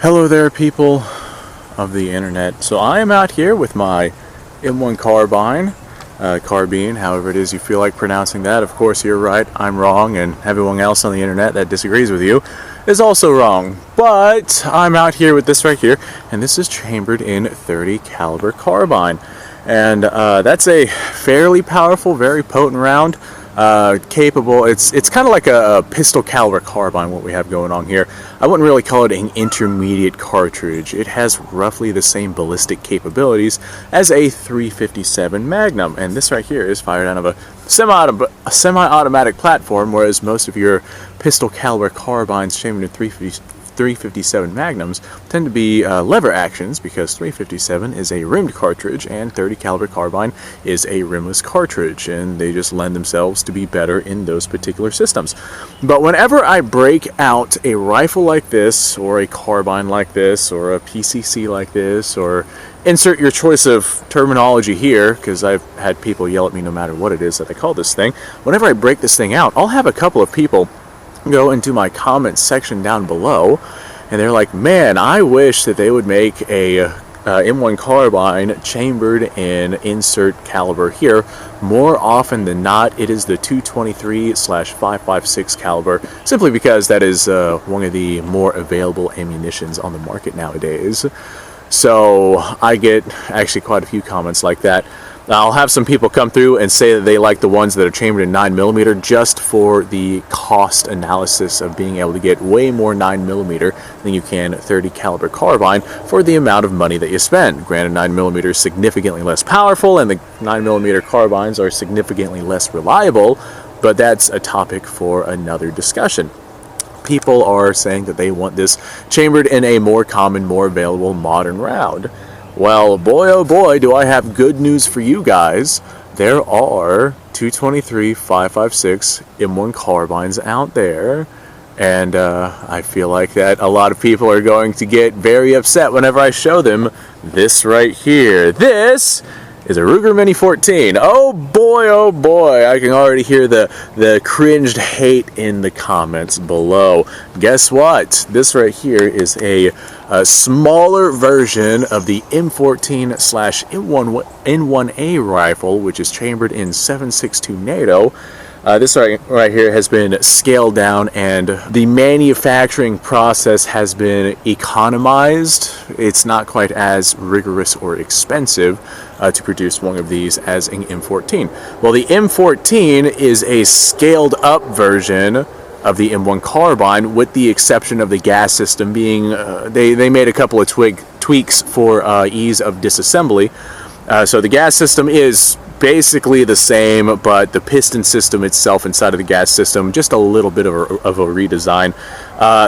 Hello there, people of the internet. So I am out here with my M1 Carbine, Carbine, however it is you feel like pronouncing that. Of course, you're right, I'm wrong, and everyone else on the internet that disagrees with you is also wrong. But I'm out here with this right here, and this is chambered in .30 caliber carbine. And that's a fairly powerful, very potent round. Capable. It's kind of like a pistol caliber carbine, what we have going on here. I wouldn't really call it an intermediate cartridge. It has roughly the same ballistic capabilities as a .357 Magnum, and this right here is fired out of a semi-automatic platform, whereas most of your pistol caliber carbines chambered in .357 Magnums tend to be lever actions, because .357 is a rimmed cartridge and .30 caliber carbine is a rimless cartridge, and they just lend themselves to be better in those particular systems. But whenever I break out a rifle like this, or a carbine like this, or a PCC like this, or insert your choice of terminology here, because I've had people yell at me no matter what it is that they call this thing, whenever I break this thing out, I'll have a couple of people go into my comments section down below, and they're like, man, I wish that they would make a M1 Carbine chambered in insert caliber here. More often than not, it is the 223/556 caliber, simply because that is one of the more available ammunitions on the market nowadays. So I get actually quite a few comments like that. I'll have some people come through and say that they like the ones that are chambered in 9mm just for the cost analysis of being able to get way more 9mm than you can .30 caliber carbine for the amount of money that you spend. Granted, 9mm is significantly less powerful, and the 9mm carbines are significantly less reliable, but that's a topic for another discussion. People are saying that they want this chambered in a more common, more available modern round. Well, boy oh boy, do I have good news for you guys. There are 223/556 M1 carbines out there, and I feel like that a lot of people are going to get very upset whenever I show them this right here. This is a Ruger Mini 14. Oh boy, I can already hear the cringed hate in the comments below. Guess what? This right here is a smaller version of the M14/N1A rifle, which is chambered in .7.62 NATO. This right here has been scaled down, and the manufacturing process has been economized. It's not quite as rigorous or expensive to produce one of these as an M14. Well, the M14 is a scaled up version of the M1 Carbine, with the exception of the gas system being, they made a couple of tweaks for ease of disassembly. So the gas system is basically the same, but the piston system itself inside of the gas system, just a little bit of a redesign.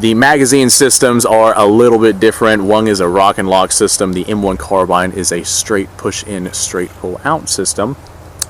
The magazine systems are a little bit different. One is a rock and lock system. The M1 Carbine is a straight push in, straight pull out system.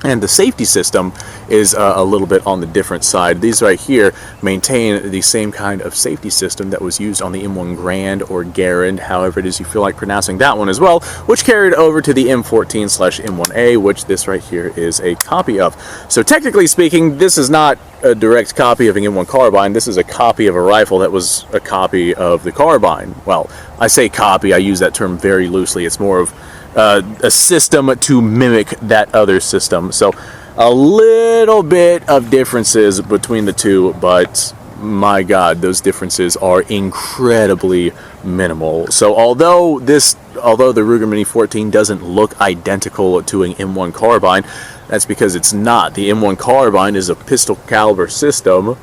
And the safety system is a little bit on the different side. These right here maintain the same kind of safety system that was used on the M1 Grand or Garand, however it is you feel like pronouncing that one as well, which carried over to the M14/M1A, which this right here is a copy of. So technically speaking, this is not a direct copy of an M1 Carbine. This is a copy of a rifle that was a copy of the Carbine. Well, I say copy, I use that term very loosely. It's more of a system to mimic that other system. So a little bit of differences between the two, but my God, those differences are incredibly minimal. So although the Ruger Mini 14 doesn't look identical to an M1 Carbine, that's because it's not. The M1 Carbine is a pistol caliber system,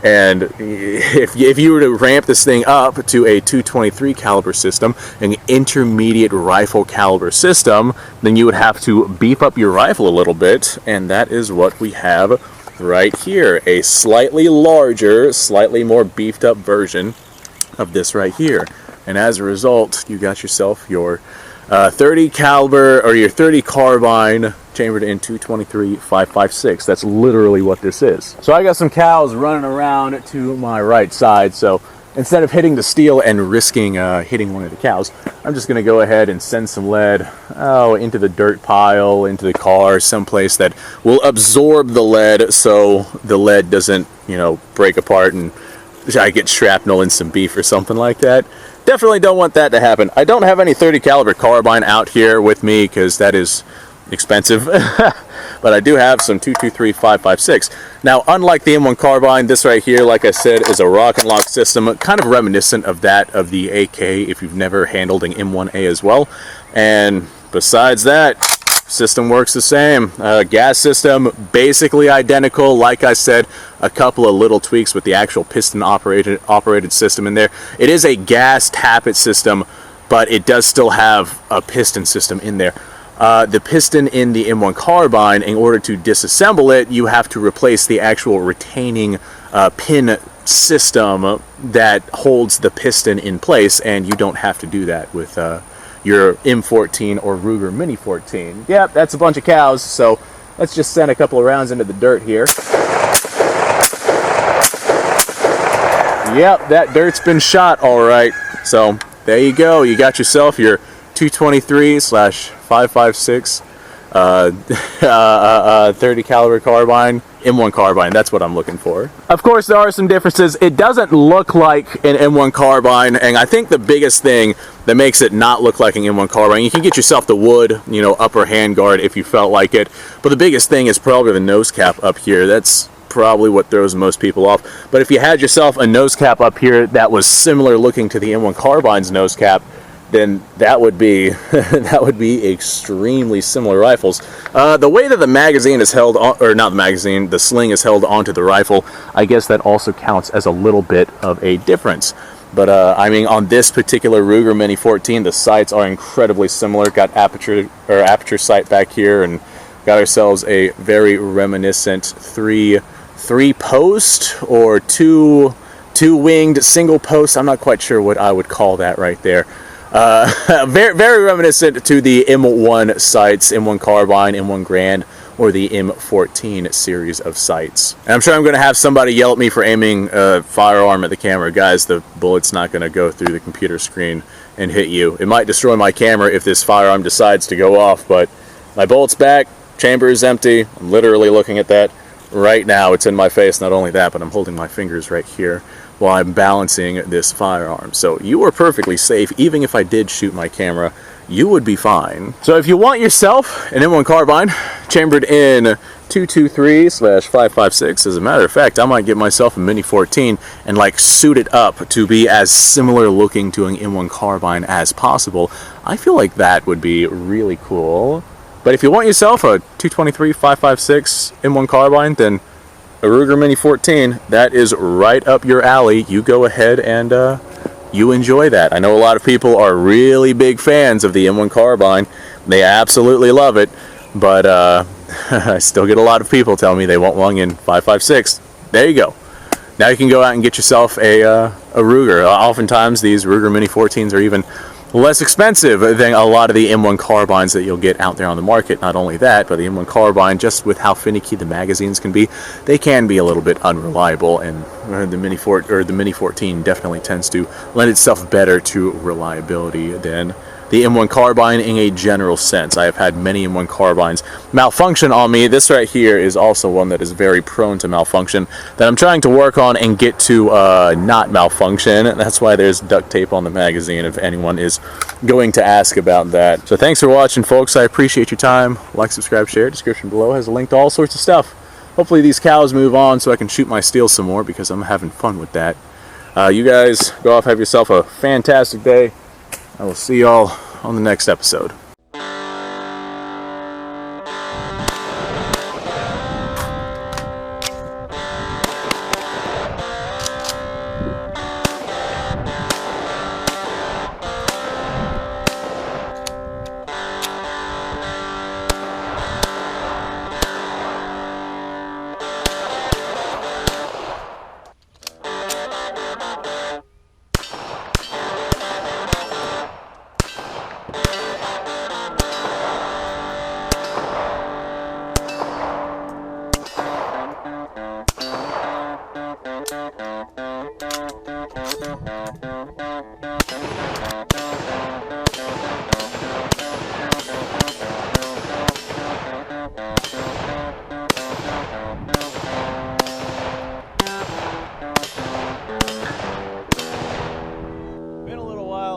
and if you were to ramp this thing up to a 223 caliber system, an intermediate rifle caliber system, then you would have to beef up your rifle a little bit, and that is what we have right here. A slightly larger, slightly more beefed up version of this right here. And as a result, you got yourself your .30 caliber, or your .30 carbine chambered in 223/556. That's literally what this is. So I got some cows running around to my right side, so instead of hitting the steel and risking hitting one of the cows, I'm just going to go ahead and send some lead into the dirt pile, into the car, someplace that will absorb the lead, so the lead doesn't, break apart and I get shrapnel in some beef or something like that. definitely don't want that to happen. I don't have any 30 caliber carbine out here with me because that is expensive. But I do have some 223 5.56. Now, unlike the M1 Carbine, this right here, like I said, is a rock and lock system, kind of reminiscent of that of the AK if you've never handled an M1A as well. And besides that, system works the same. Gas system, basically identical. Like I said, a couple of little tweaks with the actual piston operated system in there. It is a gas tappet system, but it does still have a piston system in there. The piston in the M1 Carbine, in order to disassemble it, you have to replace the actual retaining pin system that holds the piston in place, and you don't have to do that with your M14 or Ruger Mini 14. Yep, that's a bunch of cows, so let's just send a couple of rounds into the dirt here. Yep, that dirt's been shot all right. So there you go. You got yourself your 223/5.56 30 caliber carbine, M1 Carbine. That's what I'm looking for. Of course, there are some differences. It doesn't look like an M1 Carbine, and I think the biggest thing that makes it not look like an M1 Carbine, you can get yourself the wood, you know, upper handguard if you felt like it, but the biggest thing is probably the nose cap up here. That's probably what throws most people off. But if you had yourself a nose cap up here that was similar looking to the M1 Carbine's nose cap, then that would be that would be extremely similar rifles. The way that the magazine is held on, or not the magazine, the sling is held onto the rifle, I guess that also counts as a little bit of a difference. But I mean, on this particular Ruger Mini 14, the sights are incredibly similar. Got aperture sight back here, and got ourselves a very reminiscent three post or two winged single post. I'm not quite sure what I would call that right there. Very, very reminiscent to the M1 sights, M1 Carbine, M1 Grand, or the M14 series of sights. And I'm sure I'm going to have somebody yell at me for aiming a firearm at the camera. Guys, the bullet's not going to go through the computer screen and hit you. It might destroy my camera if this firearm decides to go off, but my bullet's back, chamber is empty. I'm literally looking at that right now. It's in my face. Not only that, but I'm holding my fingers right here while I'm balancing this firearm. So you are perfectly safe. Even if I did shoot my camera, you would be fine. So if you want yourself an M1 Carbine chambered in 223/5.56, as a matter of fact, I might get myself a Mini 14 and like suit it up to be as similar looking to an M1 Carbine as possible. I feel like that would be really cool. But if you want yourself a 223/5.56 M1 Carbine, then a Ruger Mini 14, that is right up your alley. You go ahead and you enjoy that. I know a lot of people are really big fans of the M1 Carbine. They absolutely love it, but I still get a lot of people tell me they want one in 5.56. There you go. Now you can go out and get yourself a Ruger. Oftentimes these Ruger Mini 14s are even less expensive than a lot of the M1 Carbines that you'll get out there on the market. Not only that, but the M1 Carbine, just with how finicky the magazines can be, they can be a little bit unreliable, and the Mini 14 definitely tends to lend itself better to reliability than the M1 Carbine in a general sense. I have had many M1 Carbines malfunction on me. This right here is also one that is very prone to malfunction that I'm trying to work on and get to not malfunction. That's why there's duct tape on the magazine if anyone is going to ask about that. So thanks for watching, folks. I appreciate your time. Like, subscribe, share. Description below has a link to all sorts of stuff. Hopefully these cows move on so I can shoot my steel some more, because I'm having fun with that. You guys go off, have yourself a fantastic day. I will see y'all on the next episode.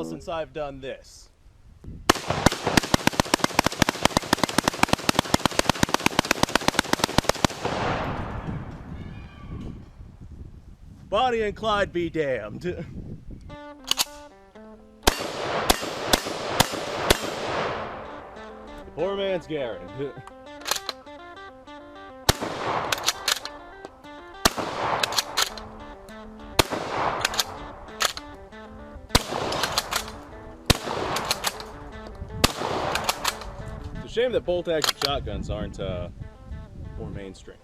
while since I've done this. Bonnie and Clyde be damned. The poor man's Garen. It's a shame that bolt-action shotguns aren't more mainstream.